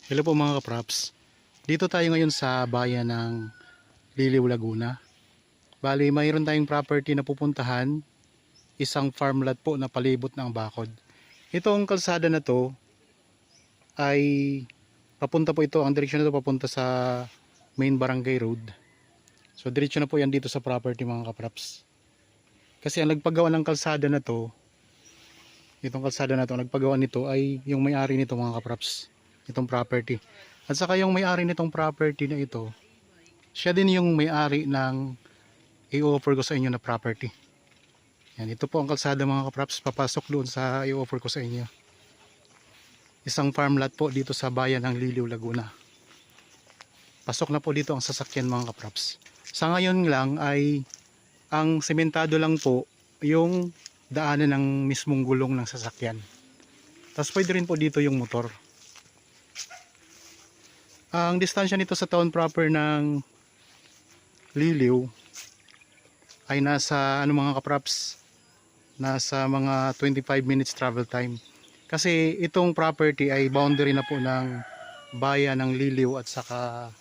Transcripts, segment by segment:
Hello po mga kapraps. Dito tayo ngayon sa bayan ng Liliw, Laguna. Bali, mayroon tayong property na pupuntahan. Isang farmland po na palibot ng bakod. Itong kalsada na to ay papunta po ito. Ang direksyon na to papunta sa main barangay road. So diretso na po yan dito sa property mga kapraps. Kasi ang nagpagawa ng kalsada na to, itong kalsada na to, nagpagawa nito ay yung may-ari nito mga kapraps. Itong property. At saka yung may-ari nitong property na ito, siya din yung may-ari ng i-offer ko sa inyo na property. Yan, ito po ang kalsada mga kapraps, papasok doon sa i-offer ko sa inyo. Isang farm lot po dito sa bayan ng Liliw, Laguna. Pasok na po dito ang sasakyan mga kapraps. Sa ngayon lang ay ang sementado lang po yung daanan ng mismong gulong ng sasakyan. Tapos pwede rin po dito yung motor. Ang distansya nito sa town proper ng Liliw ay nasa mga kapraps, nasa mga 25 minutes travel time. Kasi itong property ay boundary na po ng bayan ng Liliw at saka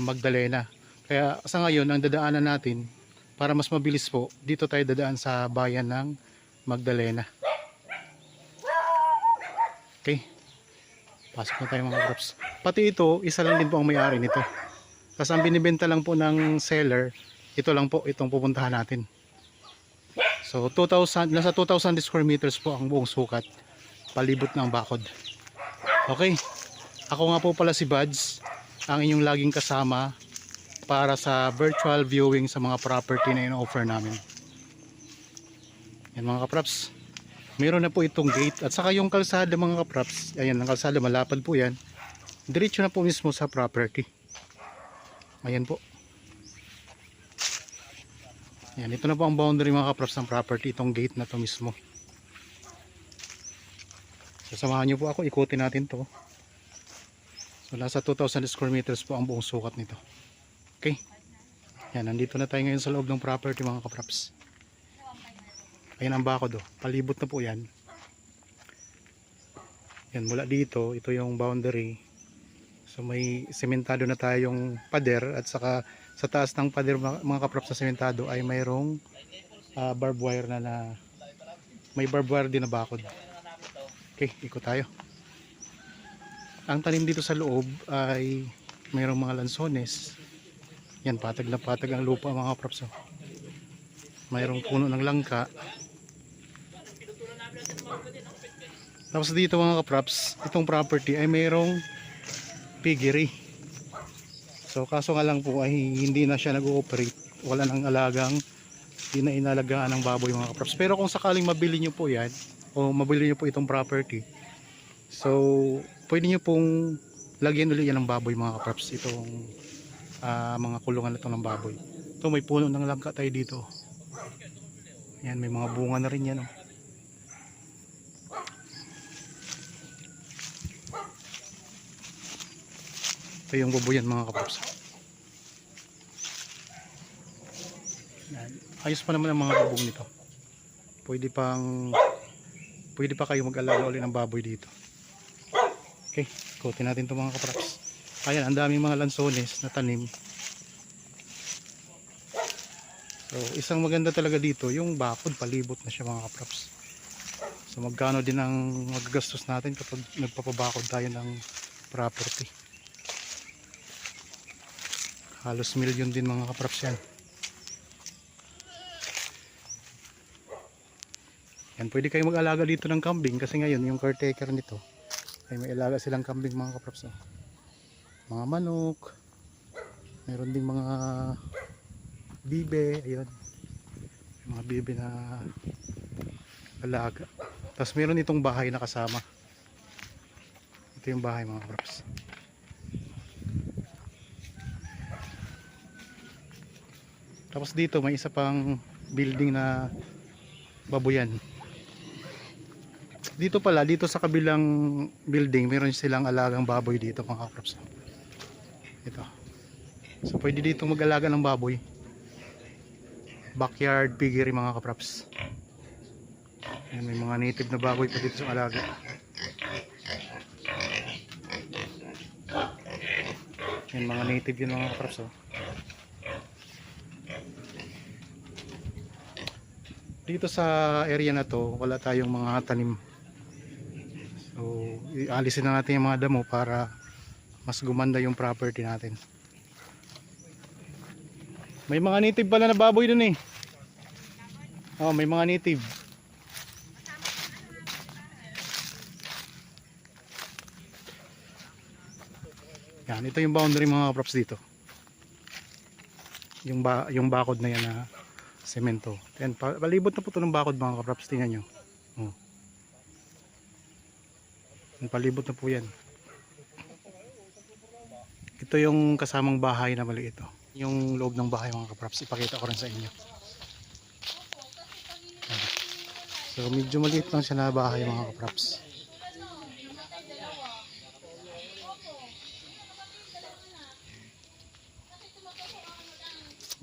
Magdalena. Kaya sa ngayon ang dadaanan natin para mas mabilis po, dito tayo dadaan sa bayan ng Magdalena. Okay. Pasok na tayo mga kapraps. Pati ito, isa lang din po ang may-ari nito. Kasi ang binibenta lang po ng seller, ito lang po, itong pupuntahan natin. So, nasa 2,000 square meters po ang buong sukat. Palibot ng bakod. Okay. Ako nga po pala si Buds, ang inyong laging kasama para sa virtual viewing sa mga property na in-offer namin. Yan mga kapraps. Meron na po itong gate at saka yung kalsada mga kapraps, ayan ang kalsada, malapad po yan, diretso na po mismo sa property. Ayan po, yan, ito na po ang boundary mga kapraps ng property, itong gate na to mismo. Sasamahan nyo po ako, ikutin natin to. So nasa 2,000 square meters po ang buong sukat nito. Okay, yan, nandito na tayo ngayon sa loob ng property mga kapraps. Ayan ang bakod, palibot na po yan. Yan, mula dito, ito yung boundary. So may sementado na tayong pader at saka sa taas ng pader mga kapraps sa sementado ay mayroong barbed wire na may barbed wire din na bakod. Okay, ikot tayo. Ang tanim dito sa loob ay mayroong mga lansones. Yan, patag na patag ang lupa mga kapraps. Mayroong puno ng langka. Tapos dito mga kapraps, itong property ay mayroong piggery. So kaso nga lang po ay hindi na siya nag-ooperate. Wala nang alagang, hindi na inalagaan ng baboy mga kapraps. Pero kung sakaling mabili nyo po yan, o mabili nyo po itong property, so pwede nyo pong lagyan ulit yan ng baboy mga kapraps. Itong mga kulungan na ito ng baboy. Ito may puno ng langka tayo dito. Yan, may mga bunga na rin yan. Ito yung baboyan mga kapraps. Ayos pa naman ang mga bubong nito. Pwede pa kayo mag-alaga ulit ng baboy dito. Okay, ikutin natin ito mga kapraps. Ayan, ang daming mga lansones na tanim. So isang maganda talaga dito, yung bakod palibot na siya mga kapraps. So magkano din ang magagastos natin kapag nagpapabakod tayo ng property. Halos milyon din mga kapraps yan. Yan, pwede kayo mag-alaga dito ng kambing kasi ngayon yung caretaker nito ay may alaga silang kambing mga kapraps. Mga manok, meron ding mga bibe, ayun, mga bibe na alaga. Tapos meron itong bahay na kasama. Ito yung bahay mga kapraps. Tapos dito may isa pang building na baboyan. Dito pala, dito sa kabilang building, meron silang alagang baboy dito mga kapraps. Ito. So pwede dito mag-alaga ng baboy. Backyard piggery mga kapraps. Ayan, may mga native na baboy pa dito sa alaga. Yan, mga native yun mga kapraps, oh. Dito sa area na to, wala tayong mga tanim. So, ialisin na natin yung mga damo para mas gumanda yung property natin. May mga native pala na baboy dun eh. Oh, may mga native. Yan, ito yung boundary mga kapraps dito. Yung bakod na yan na semento. Yan, palibot na po ito ng bakod mga kapraps, tingnan nyo. Oh. Palibot na po yan. Ito yung kasamang bahay na maliit, oh. Yung loob ng bahay mga kapraps, ipakita ko rin sa inyo. So medyo maliit lang siya na bahay mga kapraps.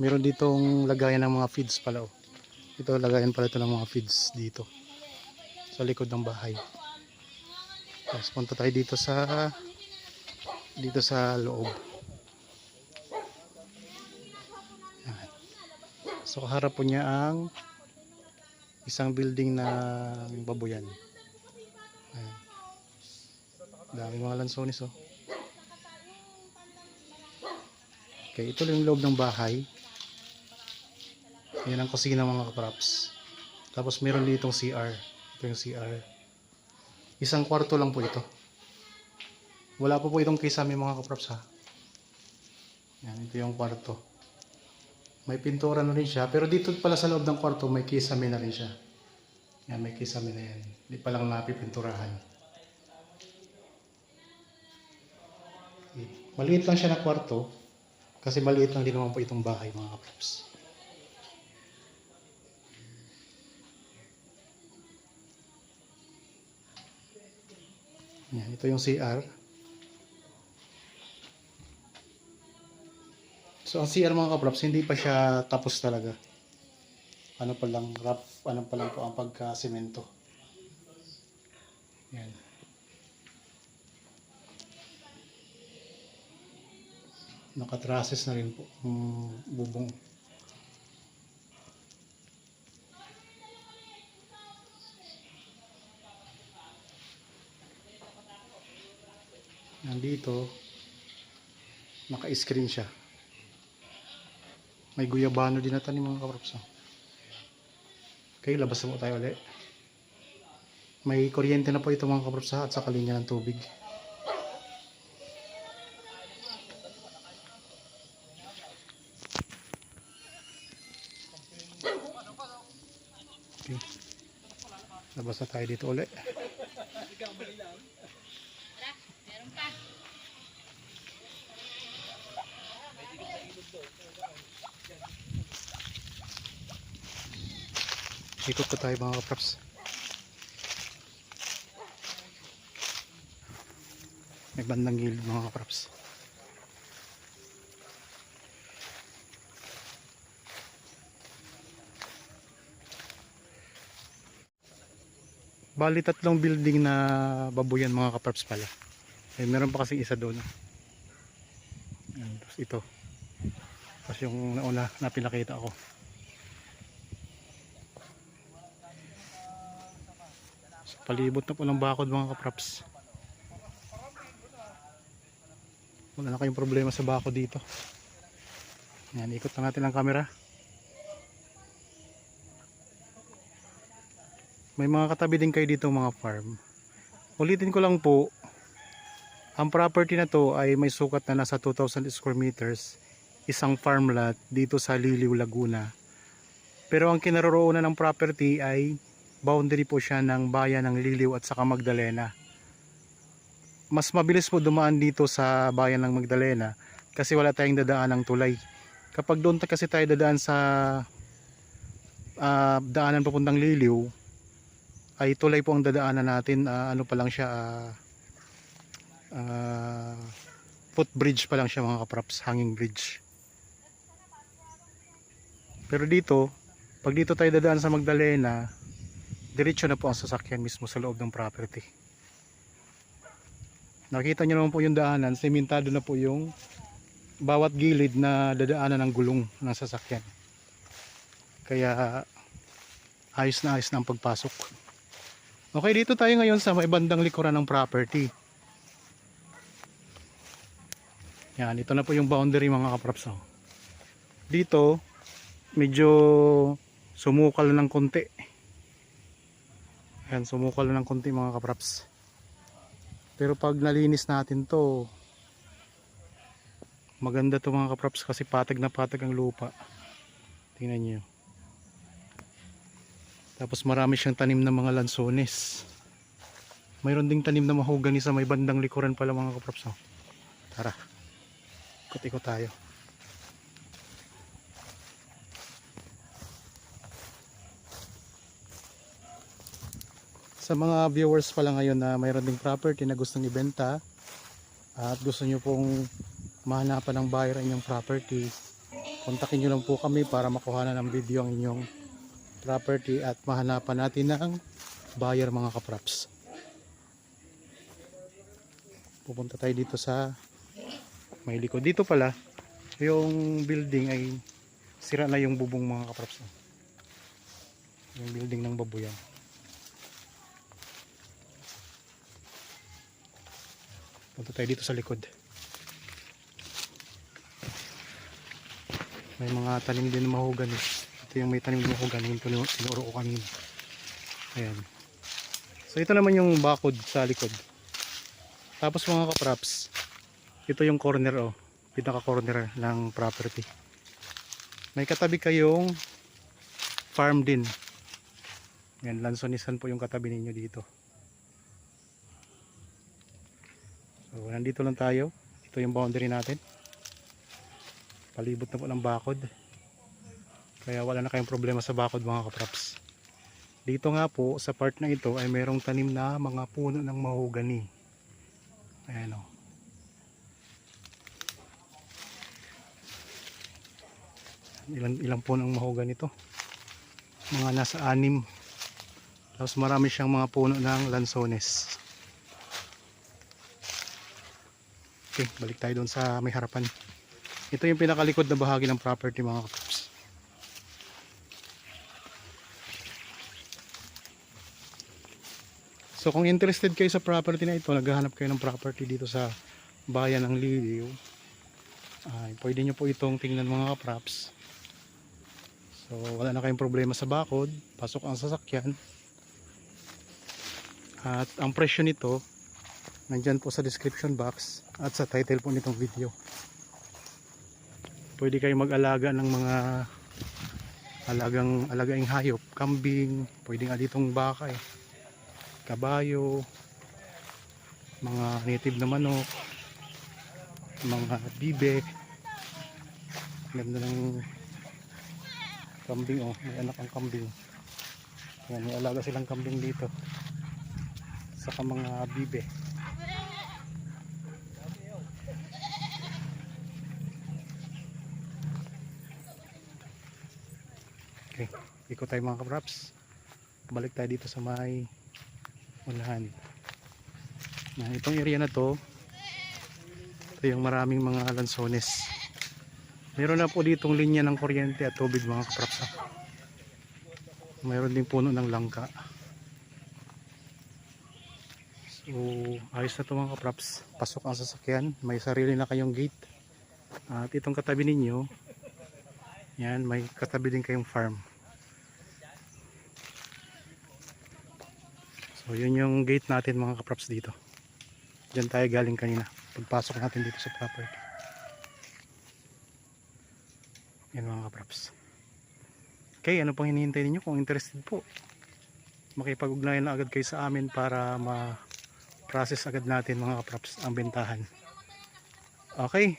Meron ditong lagayan ng mga feeds pala, oh. Ito lagayan pala ito ng mga feeds dito sa likod ng bahay. Tapos punta tayo dito sa loob. Yan. So kaharap po niya ang isang building na babuyan. Ayan. Dami mga lansones, oh. Okay, ito lang yung loob ng bahay. Yan ang kusina mga kapraps. Tapos meron ditong CR. Ito yung CR. Isang kwarto lang po ito. Wala po itong kisame mga kapraps, ha. Yan, ito yung kwarto. May pintura na rin siya. Pero dito pala sa loob ng kwarto may kisame na rin siya. Yan, may kisame na yan. Hindi pa lang napipinturahan. Okay. Maliit lang siya na kwarto. Kasi maliit lang din naman po itong bahay mga kapraps. Yan, ito yung CR. So ang CR mga kapraps, hindi pa siya tapos talaga. Ano pa lang, rough, ano pa lang po ang pagka-semento. Yan. Nakatrases na rin po ang bubong. Nandito, naka-screen siya. May guyabano din na tanim mga kapraps. Okay, labas na po tayo ulit. May kuryente na po ito mga kapraps at saka linya ng tubig. Okay. Labas na tayo dito ulit. Ikot pa tayo mga kapraps. May bandang gilid mga kapraps. Bali tatlong building na babuyan mga kapraps pala. Eh, meron pa kasing isa doon. Yan, tapos ito. Tapos yung nauna na pinakita ko. Palibot na po ng bakod mga kapraps. Wala na kayong problema sa bakod dito. Yan, ikot na natin ang camera. May mga katabi din kayo dito mga farm. Ulitin ko lang po, ang property na to ay may sukat na nasa 2,000 square meters. Isang farm lot dito sa Liliw, Laguna. Pero ang kinaroroonan ng property ay boundary po siya ng bayan ng Liliw at saka Magdalena. Mas mabilis po dumaan dito sa bayan ng Magdalena kasi wala tayong dadaan ng tulay. Kapag doon kasi tayo dadaan sa daanan papuntang Liliw, ay tulay po ang dadaanan natin. Ano pa lang siya, footbridge pa lang siya mga kapraps, hanging bridge. Pero dito, pag dito tayo dadaan sa Magdalena, diretso na po ang sasakyan mismo sa loob ng property. Nakita nyo naman po yung daanan, sementado na po yung bawat gilid na dadaanan ng gulong ng sasakyan. Kaya ayos na ang pagpasok. Okay, dito tayo ngayon sa may bandang likuran ng property. Yan, ito na po yung boundary mga kapraps. Dito medyo sumukal ng konti. Yan, sumukal ng konti mga kapraps. Pero pag nalinis natin to, maganda to mga kapraps kasi patag na patag ang lupa. Tingnan nyo. Tapos marami siyang tanim na mga lansones. Mayroon ding tanim na mahogany sa may bandang likuran pala mga kapraps. Tara, ikot-ikot tayo. Sa mga viewers pala ngayon na mayroon ding property na gustong ibenta at gusto nyo pong mahanapan ng buyer ang inyong property, kontakin nyo lang po kami para makuha ng video ang inyong property at mahanapan natin ng buyer mga kapraps. Pupunta tayo dito sa may likod. Dito pala yung building ay sira na yung bubong mga kapraps. Yung building ng babuyan. Punta tayo dito sa likod. May mga tanim din na mahogany. Ito yung may tanim na mahogany, yung tinuro ko kanina. Ayan. So ito naman yung bakod sa likod. Tapos mga kapraps, ito yung corner, pinaka corner ng property. May katabi kayong farm din. Yan, lansonisan po yung katabi ninyo dito. So nandito lang tayo. Ito yung boundary natin. Palibot na po ng bakod. Kaya wala na kayong problema sa bakod mga kapraps. Dito nga po sa part na ito ay mayroong tanim na mga puno ng mahogany. Ayan o. Ilang puno ng mahogany ito? Mga nasa 6. Tapos marami siyang mga puno ng lansones. Okay, balik tayo doon sa may harapan. Ito yung pinakalikod na bahagi ng property mga kapraps. So kung interested kayo sa property na ito, naghahanap kayo ng property dito sa bayan ng Liliw, pwede nyo po itong tingnan mga kapraps. So wala na kayong problema sa bakod, pasok ang sasakyan. At ang presyo nito nandyan po sa description box at sa title po nitong video. Pwede kayo mag-alaga ng mga alagaing hayop, kambing, pwedeng ditong baka kabayo, mga native na manok, mga bibe. Ganda ng kambing, may anak ang kambing. Yan, may alaga silang kambing dito, saka mga bibe. Okay, ikot tayo mga kapraps. Balik tayo dito sa may unahan. Itong area na to, ito yung maraming mga lansones. Meron na po ditong linya ng kuryente at tubig mga kapraps. Mayroon ding puno ng langka. So ayos na to mga kapraps. Pasok ang sasakyan, may sarili na kayong gate. At itong katabi ninyo, yan, may katabi din kayong farm. So yun yung gate natin mga kapraps dito. Diyan tayo galing kanina pagpasok natin dito sa property. Yan mga kapraps. Okay, ano pang hinihintay ninyo? Kung interested po, makipag-ugnayan na agad kayo sa amin para ma-process agad natin mga kapraps ang bentahan. Okay,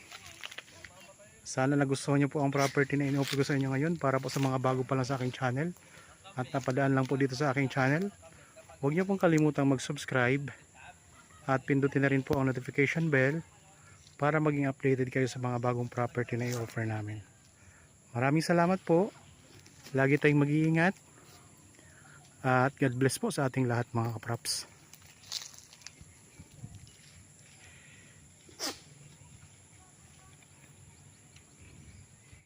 sana nagustuhan nyo po ang property na ino-offer ko sa inyo ngayon. Para po sa mga bago pa lang sa aking channel at napadaan lang po dito sa aking channel, huwag nyo pong kalimutang mag-subscribe at pindutin na rin po ang notification bell para maging updated kayo sa mga bagong property na i-offer namin. Maraming salamat po. Lagi tayong mag-iingat at God bless po sa ating lahat mga kapraps.